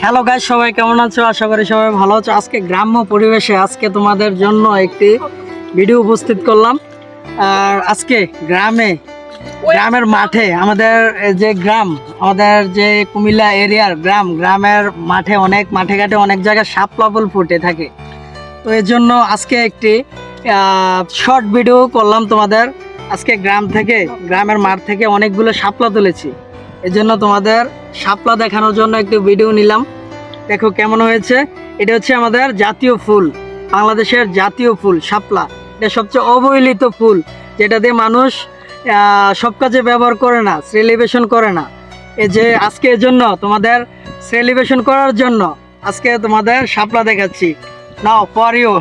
Hello guys, সবাই কেমন আছো? আশা করি সবাই ভালো আছো। আজকে গ্রাম্য পরিবেশে তোমাদের জন্য একটি ভিডিও উপস্থিত করলাম। আর আজকে গ্রামের মাঠে আমাদের আমাদের যে কুমিল্লা এরিয়ার গ্রামের মাঠে ঘাটে অনেক জায়গায় শাপলা ফুল ফুটে থাকে। তো এর জন্য আজকে একটি শর্ট ভিডিও করলাম তোমাদের। আজকে গ্রামের মাঠ থেকে অনেকগুলো শাপলা তুলেছি। এর জন্য তোমাদের শাপলা দেখানোর জন্য একটু ভিডিও নিলাম। দেখো কেমন হয়েছে। এটা হচ্ছে আমাদের জাতীয় ফুল, বাংলাদেশের জাতীয় ফুল শাপলা। এটা সবচেয়ে অবহেলিত ফুল, যেটা দিয়ে মানুষ সব কাজে ব্যবহার করে না, সেলিব্রেশন করে না। এই যে আজকে এর জন্য তোমাদের সেলিব্রেশন করার জন্য আজকে তোমাদের শাপলা দেখাচ্ছি। Now for you.